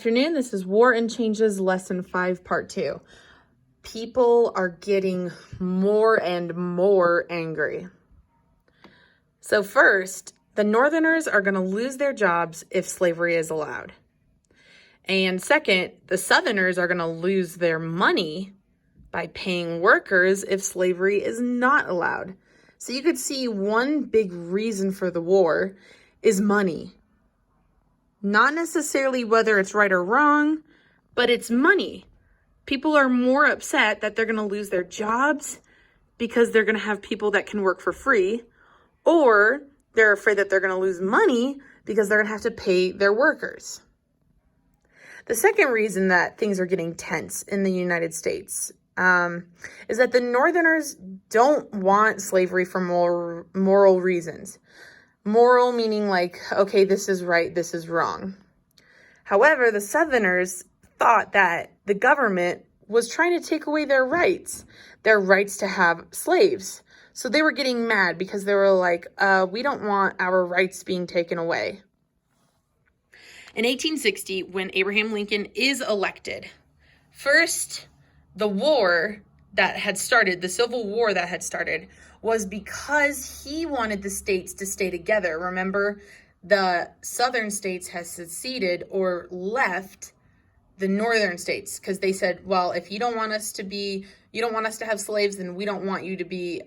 Afternoon, this is War and Changes Lesson 5 Part 2. People are getting more and more angry. So first, the Northerners are going to lose their jobs if slavery is allowed. And second, the Southerners are going to lose their money by paying workers if slavery is not allowed. So you could see one big reason for the war is money. Not necessarily whether it's right or wrong, but it's money. People are more upset that they're going to lose their jobs because they're going to have people that can work for free, or they're afraid that they're going to lose money because they're going to have to pay their workers. The second reason that things are getting tense in the United States is that the Northerners don't want slavery for moral reasons. Moral meaning like, okay, this is right, this is wrong. However, the Southerners thought that the government was trying to take away their rights to have slaves. So they were getting mad because they were like, we don't want our rights being taken away. In 1860, when Abraham Lincoln is elected, first, the war that had started, the Civil War that had started, was because he wanted the states to stay together. Remember, the southern states had seceded or left the northern states because they said, well, if you don't want us to have slaves, then we don't want you to be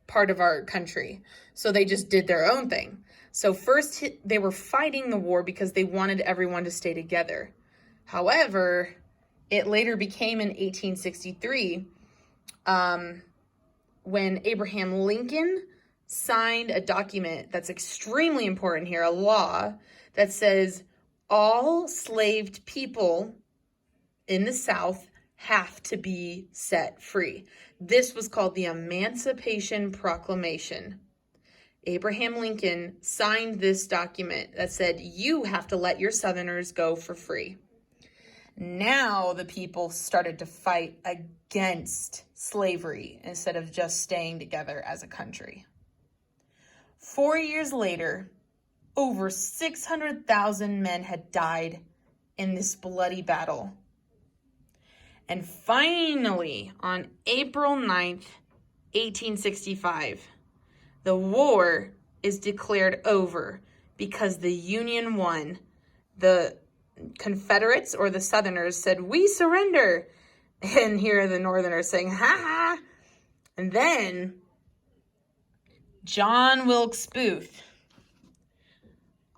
part of our country. So they just did their own thing. So first they were fighting the war because they wanted everyone to stay together. However, it later became in 1863 when Abraham Lincoln signed a document that's extremely important here, a law that says all enslaved people in the South have to be set free. This was called the Emancipation Proclamation. Abraham Lincoln signed this document that said you have to let your Southerners go for free. Now the people started to fight against slavery instead of just staying together as a country. 4 years later, over 600,000 men had died in this bloody battle. And finally, on April 9th, 1865, the war is declared over because the Union won. The Confederates or the Southerners said, we surrender. And here are the Northerners saying, ha ha. And then John Wilkes Booth,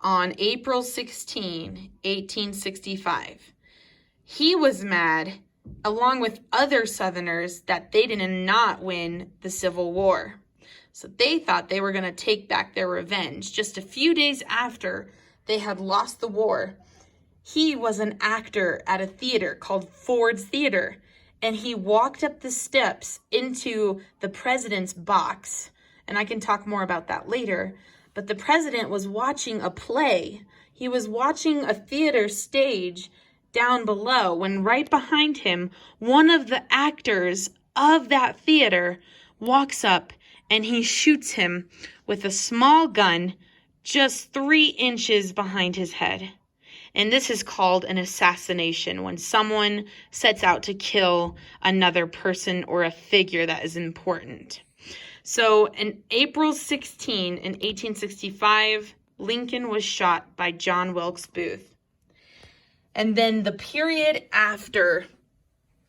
on April 16, 1865, he was mad, along with other Southerners, that they did not win the Civil War. So they thought they were going to take back their revenge. Just a few days after they had lost the war, he was an actor at a theater called Ford's Theater, and he walked up the steps into the president's box. And I can talk more about that later. But the president was watching a play. He was watching a theater stage down below when right behind him, one of the actors of that theater walks up and he shoots him with a small gun just 3 inches behind his head. And this is called an assassination, when someone sets out to kill another person or a figure that is important. So in April 16, in 1865, Lincoln was shot by John Wilkes Booth. And then the period after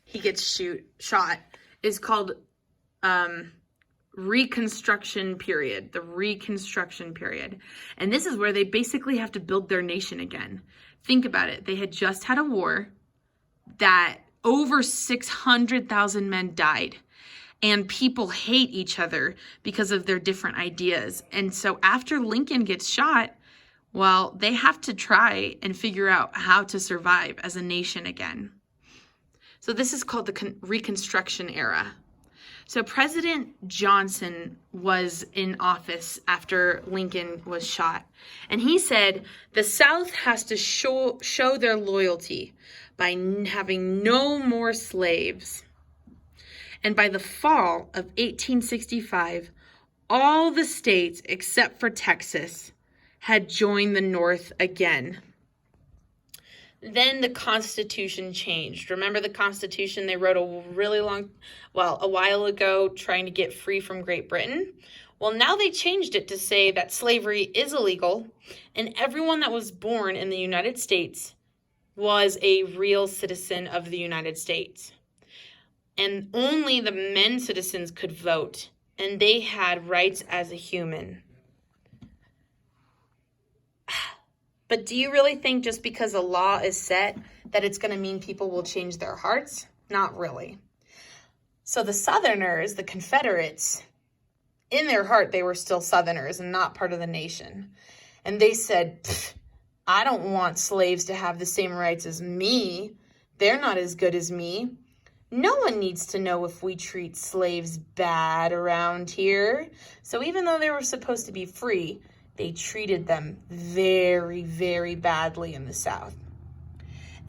he gets shot is called Reconstruction period, the Reconstruction period. And this is where they basically have to build their nation again. Think about it. They had just had a war that over 600,000 men died. And people hate each other because of their different ideas. And so after Lincoln gets shot, well, they have to try and figure out how to survive as a nation again. So this is called the Reconstruction era. So President Johnson was in office after Lincoln was shot. And he said the South has to show their loyalty by having no more slaves. And by the fall of 1865, all the states except for Texas had joined the North again. Then the Constitution changed. Remember the Constitution they wrote a while ago, trying to get free from Great Britain? Well, now they changed it to say that slavery is illegal and everyone that was born in the United States was a real citizen of the United States. And only the men citizens could vote, and they had rights as a human. But do you really think just because a law is set that it's going to mean people will change their hearts? Not really. So the Southerners, the Confederates, in their heart, they were still Southerners and not part of the nation. And they said, I don't want slaves to have the same rights as me. They're not as good as me. No one needs to know if we treat slaves bad around here. So even though they were supposed to be free, they treated them very, very badly in the South.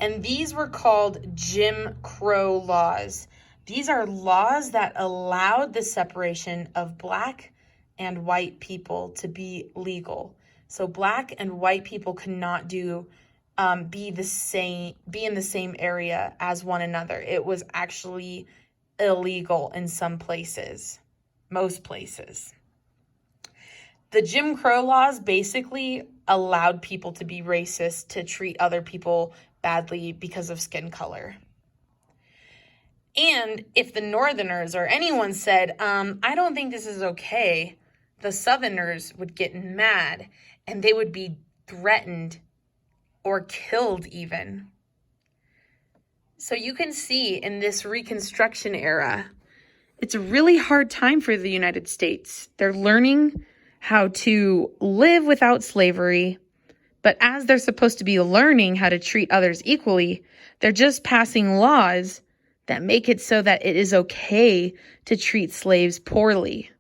And these were called Jim Crow laws. These are laws that allowed the separation of black and white people to be legal. So black and white people could not be in the same area as one another. It was actually illegal in some places, most places. The Jim Crow laws basically allowed people to be racist, to treat other people badly because of skin color. And if the Northerners or anyone said, I don't think this is okay, the Southerners would get mad and they would be threatened or killed even. So you can see in this Reconstruction era, it's a really hard time for the United States. They're learning how to live without slavery, but as they're supposed to be learning how to treat others equally, they're just passing laws that make it so that it is okay to treat slaves poorly.